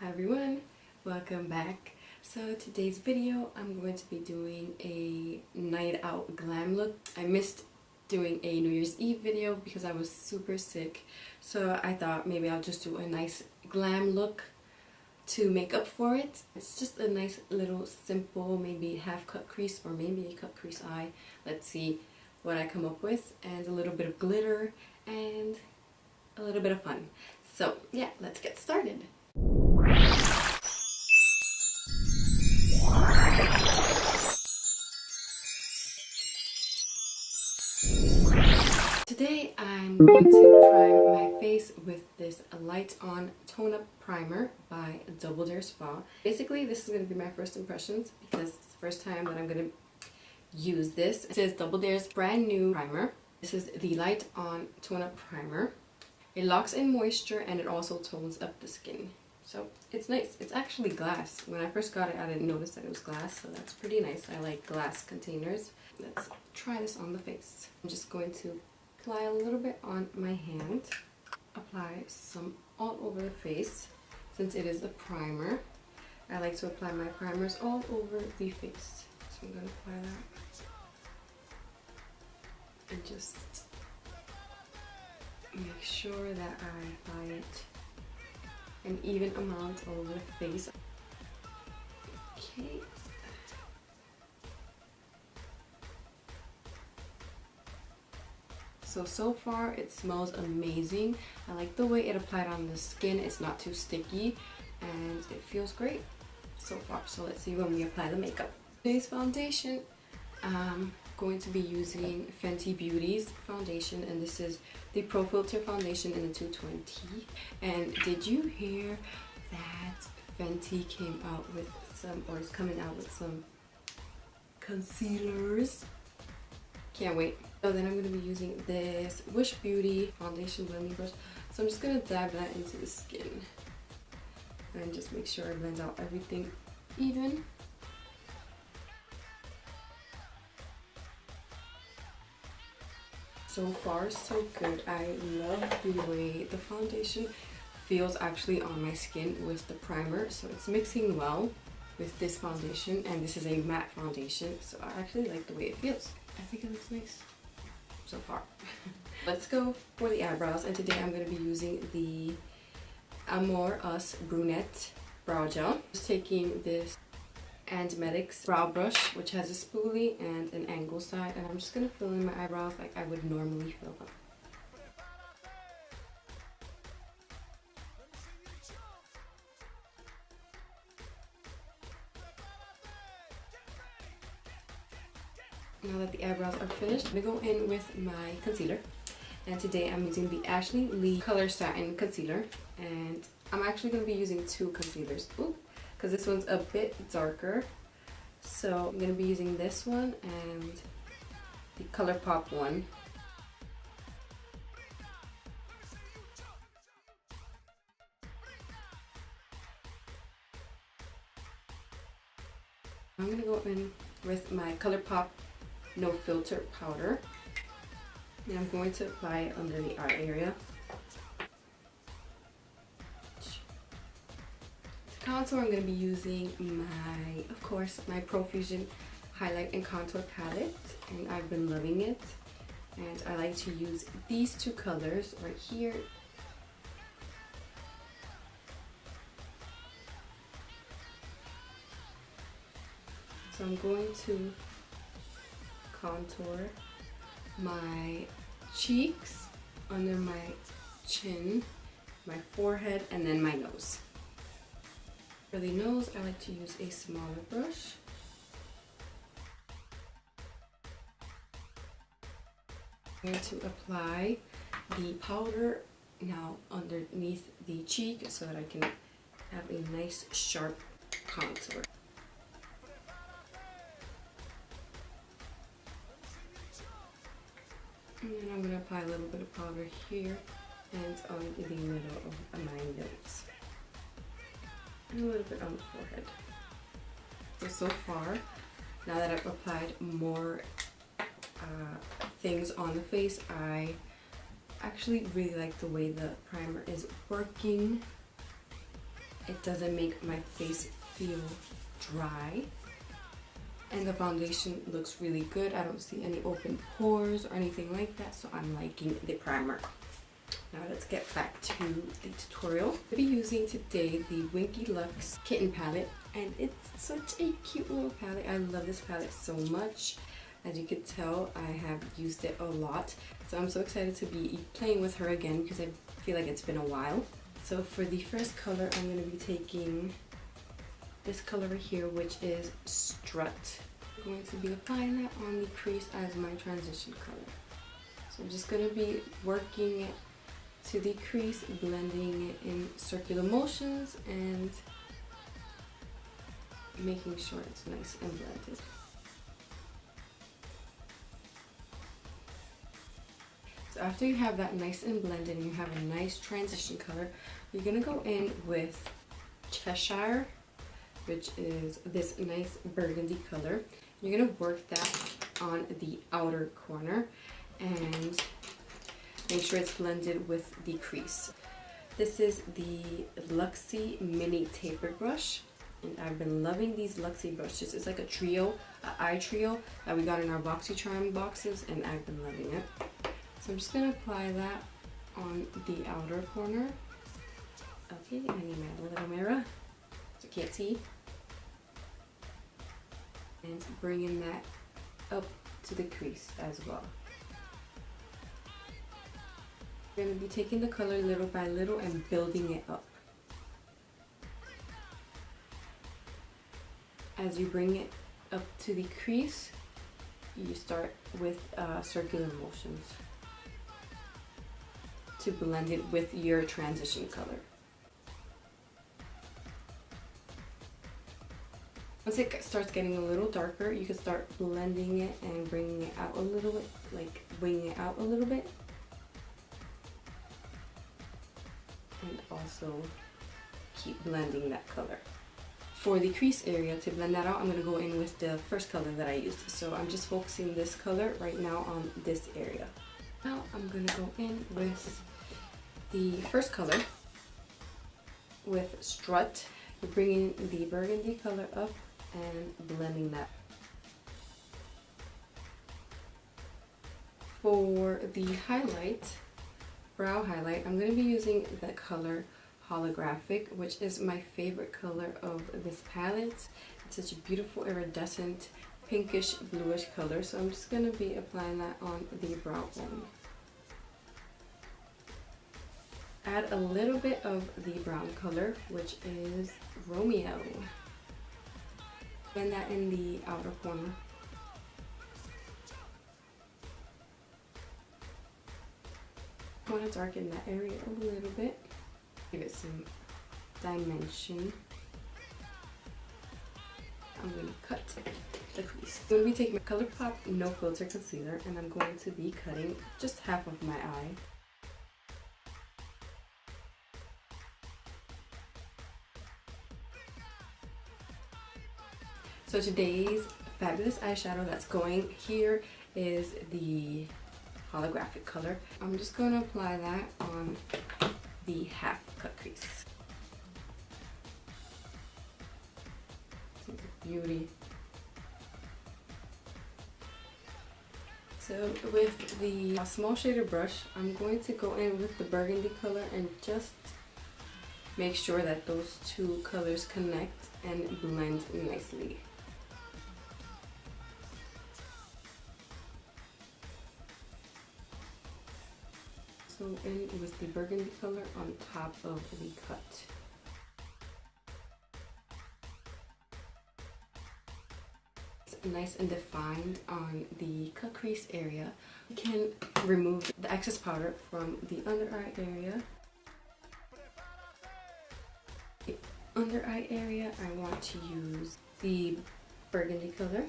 Hi everyone, welcome back. So today's video I'm going to be doing a night out glam look. I missed doing a New Year's Eve video because I was super sick, so I thought maybe I'll just do a nice glam look to make up for it. It's just a nice little simple, maybe half cut crease or maybe a cut crease eye. Let's see what I come up with, and a little bit of glitter and a little bit of fun. So yeah, let's get started. Today I'm going to prime my face with this Light On Tone Up Primer by Double Dare Spa. Basically, this is going to be my first impressions because it's the first time that I'm going to use this. It says Double Dare's brand new primer. This is the Light On Tone Up Primer. It locks in moisture and it also tones up the skin. So it's nice. It's actually glass. When I first got it, I didn't notice that it was glass, so that's pretty nice. I like glass containers. Let's try this on the face. I'm just going to apply a little bit on my hand, apply some all over the face. Since it is a primer, I like to apply my primers all over the face. So I'm going to apply that and just make sure that I apply it an even amount all over the face. Okay. So far it smells amazing. I like the way it applied on the skin. It's not too sticky and it feels great so far. So let's see when we apply the makeup. Today's foundation, I'm going to be using Fenty Beauty's foundation, and this is the Pro Filter foundation in the 220. And did you hear that Fenty came out with some, or is coming out with some concealers? Can't wait. So then I'm going to be using this Wish Beauty foundation blending brush. So I'm just going to dab that into the skin and just make sure I blend out everything even. So far so good. I love the way the foundation feels actually on my skin with the primer. So it's mixing well with this foundation, and this is a matte foundation, so I actually like the way it feels. I think it looks nice so far. Let's go for the eyebrows, and today I'm going to be using the Amore Us Brunette Brow Gel. Just taking this Andmedics brow brush, which has a spoolie and an angle side, and I'm just going to fill in my eyebrows like I would normally fill them. Now that the eyebrows are finished, I'm going to go in with my concealer. And today I'm using the Ashley Lee Color Satin Concealer. And I'm actually going to be using two concealers. Because this one's a bit darker. So I'm going to be using this one and the Colourpop one. I'm going to go in with my Colourpop No Filter powder, and I'm going to apply it under the eye area. To contour, I'm going to be using of course, my Profusion Highlight and Contour Palette, and I've been loving it. And I like to use these two colors right here. So I'm going to contour my cheeks, under my chin, my forehead, and then my nose. For the nose, I like to use a smaller brush. I'm going to apply the powder now underneath the cheek so that I can have a nice sharp contour. And then I'm going to apply a little bit of powder here and on the middle of my nose. And a little bit on the forehead. So far, now that I've applied more things on the face, I actually really like the way the primer is working. it doesn't make my face feel dry. And the foundation looks really good. I don't see any open pores or anything like that, so I'm liking the primer. Now let's get back to the tutorial. I'll be using today the Winky Luxe Kitten palette, and it's such a cute little palette. I love this palette so much. As you can tell, I have used it a lot, so I'm so excited to be playing with her again because I feel like it's been a while. So for the first color, I'm going to be taking this color right here, which is Strut. I'm going to be applying that on the crease as my transition color. So I'm just going to be working it to the crease, blending it in circular motions and making sure it's nice and blended. So after you have that nice and blended and you have a nice transition color, you're going to go in with Cheshire, which is this nice burgundy color. You're going to work that on the outer corner and make sure it's blended with the crease. This is the Luxie mini taper brush, and I've been loving these Luxie brushes. It's like a trio, an eye trio that we got in our BoxyCharm boxes, and I've been loving it. So I'm just going to apply that on the outer corner. Okay, I need my little mirror so you can't see. And bringing that up to the crease as well. We're going to be taking the color little by little and building it up. As you bring it up to the crease, you start with circular motions to blend it with your transition color. Once it starts getting a little darker, you can start blending it and bringing it out a little bit, like winging it out a little bit. And also keep blending that color. For the crease area, to blend that out, I'm going to go in with the first color that I used. So I'm just focusing this color right now on this area. Now I'm going to go in with the first color with Strut. You're bringing the burgundy color up and blending that. For the highlight, brow highlight, I'm going to be using the color Holographic, which is my favorite color of this palette. It's such a beautiful iridescent pinkish bluish color, so I'm just going to be applying that on the brow bone. Add a little bit of the brown color, which is Romeo. Blend that in the outer corner. I want to darken that area a little bit. Give it some dimension. I'm going to cut the crease. I'm going to be taking my Colourpop No Filter Concealer, and I'm going to be cutting just half of my eye. So today's fabulous eyeshadow that's going here is the holographic color. I'm just going to apply that on the half cut crease. It's a beauty. So with the small shader brush, I'm going to go in with the burgundy color and just make sure that those two colors connect and blend nicely. So in with the burgundy color on top of the cut. It's nice and defined on the cut crease area. You can remove the excess powder from the under eye area. The under eye area, I want to use the burgundy color.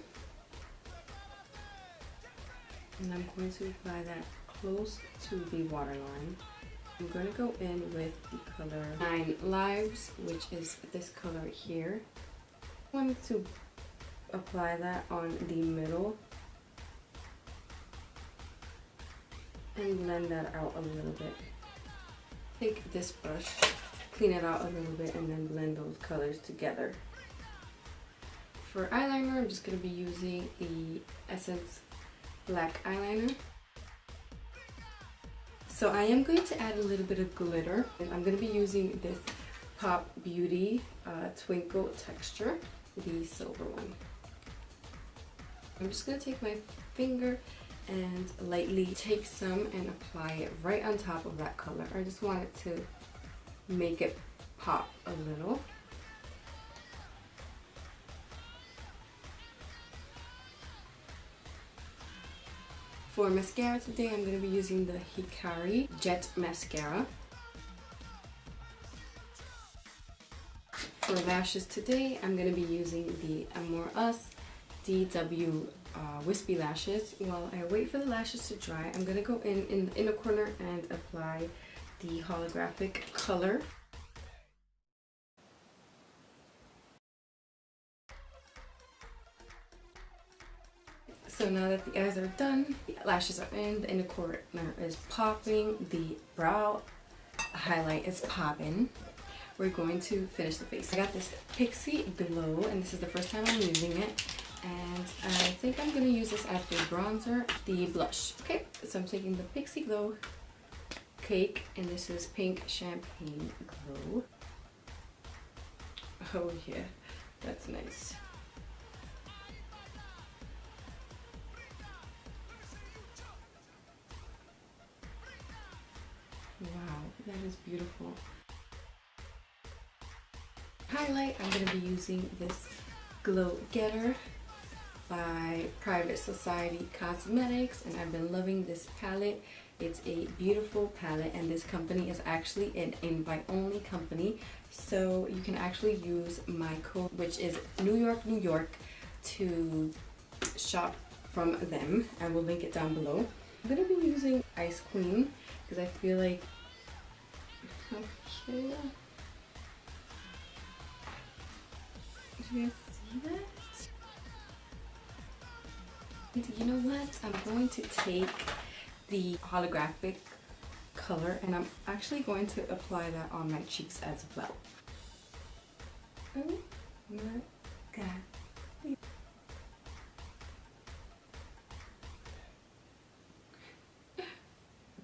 And I'm going to apply that close to the waterline. I'm going to go in with the color 9 Lives, which is this color here. I wanted to apply that on the middle and blend that out a little bit. Take this brush clean it out a little bit and then blend those colors together. For eyeliner, I'm just going to be using the Essence black eyeliner. So I am going to add a little bit of glitter, and I'm going to be using this Pop Beauty Twinkle Texture, the silver one. I'm just going to take my finger and lightly take some and apply it right on top of that color. I just want it to make it pop a little. For mascara today, I'm going to be using the Hikari Jet Mascara. For lashes today, I'm going to be using the Amore Us DW Wispy Lashes. While I wait for the lashes to dry, I'm going to go in the inner corner and apply the holographic color. So now that the eyes are done, the lashes are in, the inner corner is popping, the brow highlight is popping. We're going to finish the face. I got this Pixi Glow, and this is the first time I'm using it. And I think I'm going to use this as the bronzer, the blush. Okay, so I'm taking the Pixi Glow Cake, and this is Pink Champagne Glow. Oh yeah, that's nice. Wow, that is beautiful. Highlight, I'm going to be using this Glow Getter by Private Society Cosmetics, and I've been loving this palette. It's a beautiful palette, and this company is actually an invite-only company, so you can actually use my code, which is New York, New York, to shop from them. I will link it down below. I'm going to be using Ice Queen because I feel like, okay, do you guys see that? And you know what? I'm going to take the holographic color and I'm actually going to apply that on my cheeks as well. Oh my god.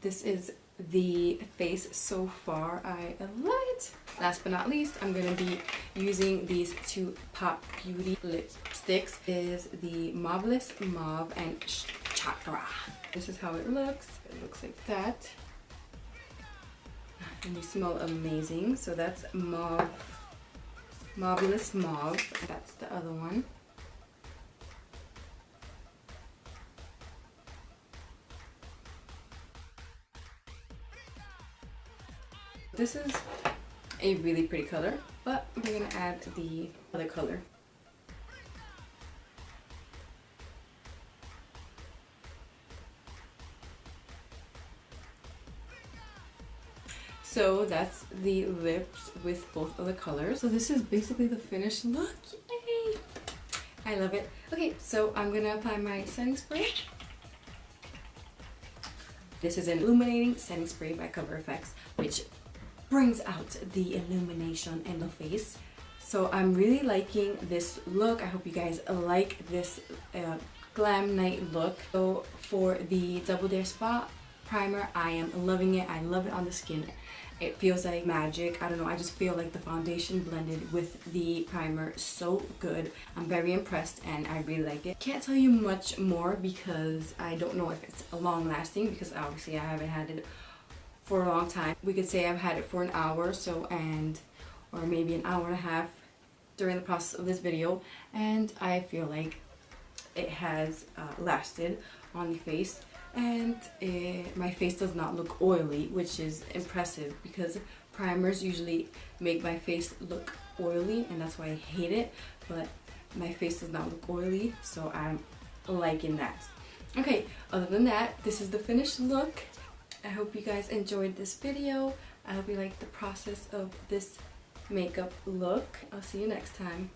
This is the face so far. I love it. Last but not least, I'm going to be using these two Pop Beauty lipsticks. Is the Mauvelous Mauve and Chakra. This is how it looks. It looks like that. And they smell amazing. So that's Mauve, Mauvelous Mauve. That's the other one. This is a really pretty color, but we're gonna add the other color. So that's the lips with both of the colors. So this is basically the finished look. Yay! I love it. Okay, so I'm gonna apply my setting spray. This is an illuminating setting spray by Cover FX, which brings out the illumination in the face. So I'm really liking this look. I hope you guys like this glam night look. So for the Double Dare Spa primer, I am loving it. I love it on the skin. It feels like magic. I don't know, I just feel like the foundation blended with the primer so good. I'm very impressed and I really like it. Can't tell you much more because I don't know if it's long lasting, because obviously I haven't had it for a long time. We could say I've had it for an hour or so, or maybe an hour and a half during the process of this video, and I feel like it has lasted on the face, and my face does not look oily, which is impressive because primers usually make my face look oily, and that's why I hate it. But my face does not look oily, so I'm liking that. Okay, other than that, this is the finished look. I hope you guys enjoyed this video. I hope you liked the process of this makeup look. I'll see you next time.